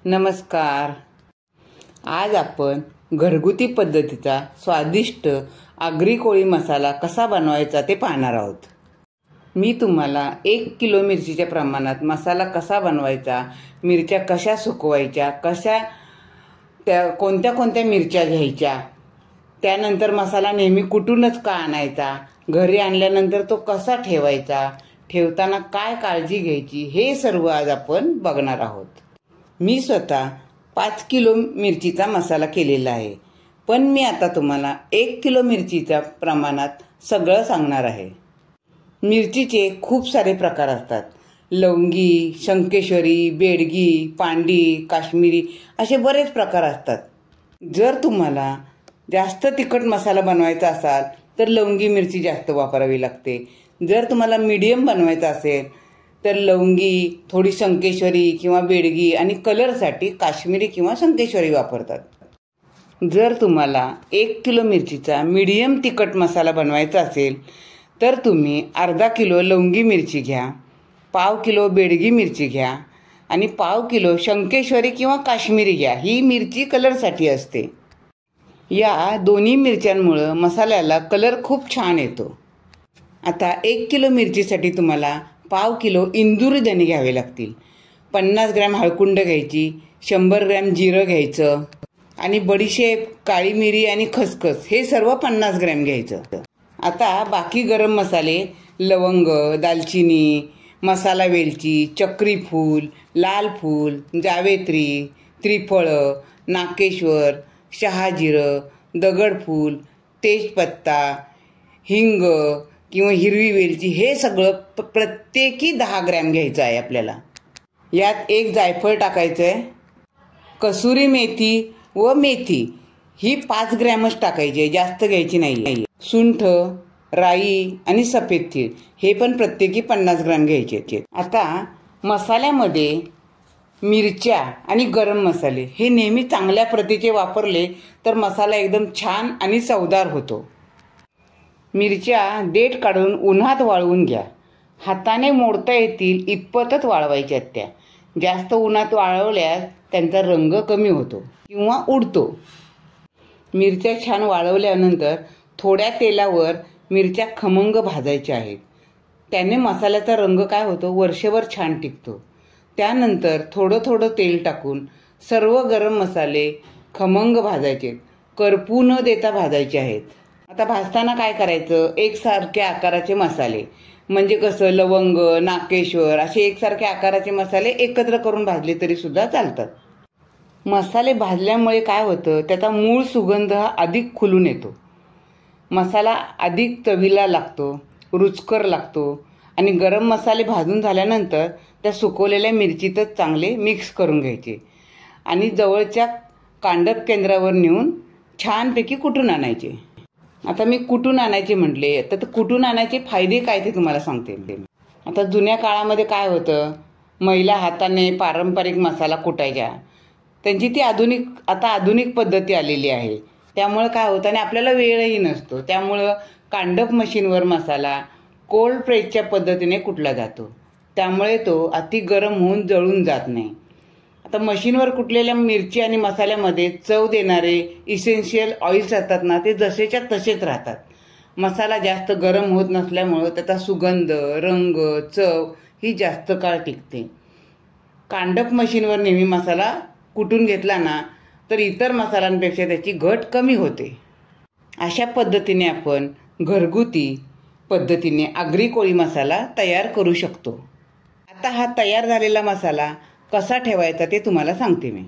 नमस्कार. आज आपण घरगुती पद्धतीचा स्वादिष्ट आगरी कोळी मसाला कसा बनवायचा ते पाहणार आहोत. मी तुम्हाला 1 किलो मिरचीच्या प्रमाणात मसाला कसा बनवायचा, मिरच्या कशा सुकवायच्या, कोणत्या मिरच्या घ्यायच्या, त्यानंतर मसाला नेहमी कुटूनच का आणायचा, घरी आणल्यानंतर तो कसा ठेवायचा, ठेवताना काय काळजी घ्यायची, हे सर्व आज आपण बघणार आहोत. मी स्वतः 5 किलो मिरचीचा मसाला केलेला आहे, पण मी आता तुम्हाला 1 किलो मिरचीच्या प्रमाणात सगळं सांगणार आहे. मिरचीचे खूप सारे प्रकार असतात. लवंगी, शंकेश्वरी, बेडगी, पांडी, काश्मीरी असे बरेच प्रकार असतात. जर तुम्हाला जास्त तिखट मसाला बनवायचा असाल तर लवंगी मिरची जास्त वापरावी लागते. जर तुम्हाला मीडियम बनवायचा असेल तर लवंगी, थोडी शंकेश्वरी किंवा बेडगी आणि कलरसाठी काश्मीरी किंवा शंकेश्वरी वापरतात. जर तुम्हाला 1 किलो मिरचीचा मीडियम तिखट मसाला बनवायचा असेल तर तुम्ही अर्धा किलो लवंगी मिरची घ्या, पाव किलो बेडगी मिरची घ्या आणि पाव किलो शंकेश्वरी किंवा काश्मीरी घ्या. ही मिरची कलरसाठी असते. या दोन्ही मिरच्यांमुळे मसाल्याला कलर खूप छान येतो. आता 1 किलो मिरचीसाठी तुम्हाला पाव किलो इंदुरी धणे घ्यावे लागतील. 50 ग्रॅम हळकुंड घ्यायची, 100 ग्रॅम जिरं घ्यायचं आणि बडीशेप, काळी मिरी आणि खसखस हे सर्व 50 ग्रॅम घ्यायचं. आता बाकी गरम मसाले लवंग, दालचिनी, मसाला वेलची, चक्री फूल, लाल फूल, जावेत्री, त्रिफळं, नाकेश्वर, शहाजिरं, दगडफूल, तेजपत्ता, हिंग किंवा हिरवी वेलची हे सगळं प्रत्येकी 10 ग्रॅम घ्यायचं आहे आपल्याला. यात एक जायफळ टाकायचं आहे. कसुरी मेथी व मेथी ही 5 ग्रॅमच टाकायची आहे, जास्त घ्यायची नाही. सुंठ, राई आणि सफेद तीळ हे पण प्रत्येकी 50 ग्रॅम घ्यायचे. आता मसाल्यामध्ये मिरच्या आणि गरम मसाले हे नेहमी चांगल्या प्रतीचे वापरले तर मसाला एकदम छान आणि चवदार होतो. मिरच्या देठ काढून उन्हात वाळवून घ्या. हाताने मोडता येतील इतपतच वाळवायच्या. त्या जास्त उन्हात वाळवल्यास त्यांचा रंग कमी होतो किंवा उडतो. मिरच्या छान वाळवल्यानंतर थोड्या तेलावर मिरच्या खमंग भाजायच्या आहेत. त्याने मसाल्याचा रंग काय होतो, वर्षभर छान टिकतो. त्यानंतर थोडं तेल टाकून सर्व गरम मसाले खमंग भाजायचे, करपू न देता भाजायचे आहेत. आता भाजताना काय करायचं, एकसारख्या आकाराचे मसाले म्हणजे कसं लवंग, नाकेश्वर असे एकसारख्या आकाराचे मसाले एकत्र करून भाजले तरी सुद्धा चालतात. मसाले भाजल्यामुळे काय होतं, त्याचा मूळ सुगंध हा अधिक खुलून येतो. मसाला अधिक चवीला लागतो, रुचकर लागतो आणि गरम मसाले भाजून झाल्यानंतर त्या सुकवलेल्या मिरचीतच चांगले मिक्स करून घ्यायचे आणि जवळच्या कांडप केंद्रावर नेऊन छानपैकी कुटून आणायचे. आता मी कुटून आणायचे म्हटले तर कुटून आणायचे फायदे काय ते तुम्हाला सांगते. आता जुन्या काळामध्ये काय होतं, महिला हाताने पारंपरिक मसाला कुटायच्या. त्यांची ती आधुनिक पद्धती आलेली आहे. त्यामुळे काय होतं आणि आपल्याला वेळही नसतो. त्यामुळं कांडप मशीनवर मसाला कोल्ड प्रेसच्या पद्धतीने कुटला जातो. त्यामुळे तो अति गरम होऊन जळून जात नाही. आता मशीनवर कुटलेल्या मिरची आणि मसाल्यामध्ये चव देणारे इसेन्शियल ऑइल्स असतात ना, ते जसेच्या तसेच राहतात. मसाला जास्त गरम होत नसल्यामुळं त्याचा सुगंध, रंग, चव ही जास्त काळ टिकते. कांडप मशीनवर नेहमी मसाला कुटून घेतला ना तर इतर मसाल्यांपेक्षा त्याची घट कमी होते. अशा पद्धतीने आपण घरगुती पद्धतीने आगरी कोळी मसाला तयार करू शकतो. आता हा तयार झालेला मसाला कसा ठेवायचा ते तुम्हाला सांगते मी.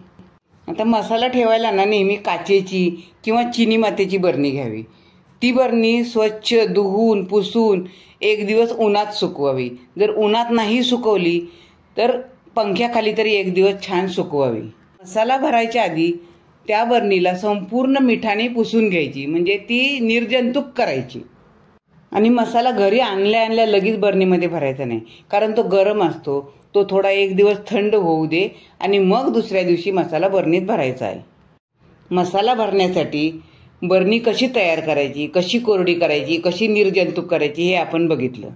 आता मसाला ठेवायला ना नेहमी काचेची किंवा चिनी मातीची बरणी घ्यावी. ती बरणी स्वच्छ धुवून पुसून 1 दिवस उन्हात सुकवावी. जर उन्हात नाही सुकवली तर पंख्याखाली तरी 1 दिवस छान सुकवावी. मसाला भरायच्या आधी त्या बरणीला संपूर्ण मिठाने पुसून घ्यायची, म्हणजे ती निर्जंतुक करायची. आणि मसाला घरी आणल्या लगेच बरणीमध्ये भरायचा नाही, कारण तो गरम असतो. तो थोडा 1 दिवस थंड होऊ दे आणि मग दुसऱ्या दिवशी मसाला बरणीत भरायचा आहे. मसाला भरण्यासाठी बरणी कशी तयार करायची, कशी कोरडी करायची, कशी निर्जंतुक करायची हे आपण बघितलं.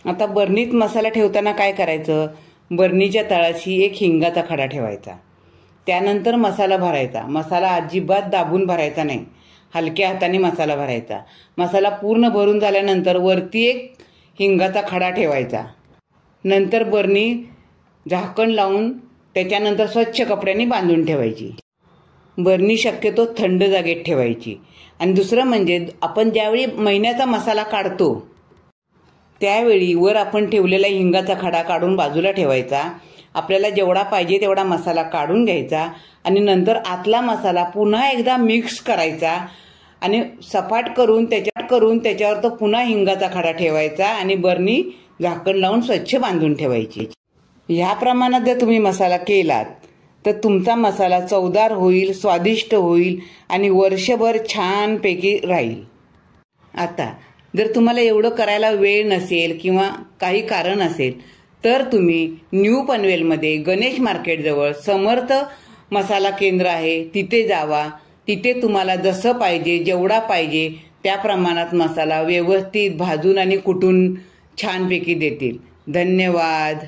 आता बरणीत मसाला ठेवताना काय करायचं, बरणीच्या तळाशी एक हिंगाचा खडा ठेवायचा. त्यानंतर मसाला भरायचा. मसाला अजिबात दाबून भरायचा नाही, हलक्या हाताने मसाला भरायचा. मसाला पूर्ण भरून झाल्यानंतर वरती एक हिंगाचा खडा ठेवायचा. नंतर बरणी झाकण लावून त्याच्यानंतर स्वच्छ कपड्यांनी बांधून ठेवायची. बरणी शक्यतो थंड जागेत ठेवायची. आणि दुसरं म्हणजे आपण ज्यावेळी महिन्याचा मसाला काढतो त्यावेळी वर आपण ठेवलेला हिंगाचा खडा काढून बाजूला ठेवायचा. आपल्याला जेवढा पाहिजे तेवढा मसाला काढून घ्यायचा आणि नंतर आतला मसाला पुन्हा एकदा मिक्स करायचा आणि सपाट करून त्याच्यावर तो पुन्हा हिंगाचा खडा ठेवायचा आणि बरणी झाकण लावून स्वच्छ बांधून ठेवायची. ह्या प्रमाणात जर तुम्ही मसाला केलात तर तुमचा मसाला चवदार होईल, स्वादिष्ट होईल आणि वर्षभर छानपैकी राहील. आता जर तुम्हाला एवढं करायला वेळ नसेल किंवा काही कारण असेल तर तुम्ही न्यू पनवेलमध्ये गणेश मार्केटजवळ समर्थ मसाला केंद्र आहे, तिथे जावा. तिथे तुम्हाला जसं पाहिजे, जेवढा पाहिजे त्या प्रमाणात मसाला व्यवस्थित भाजून आणि कुटून छानपैकी देतील. धन्यवाद.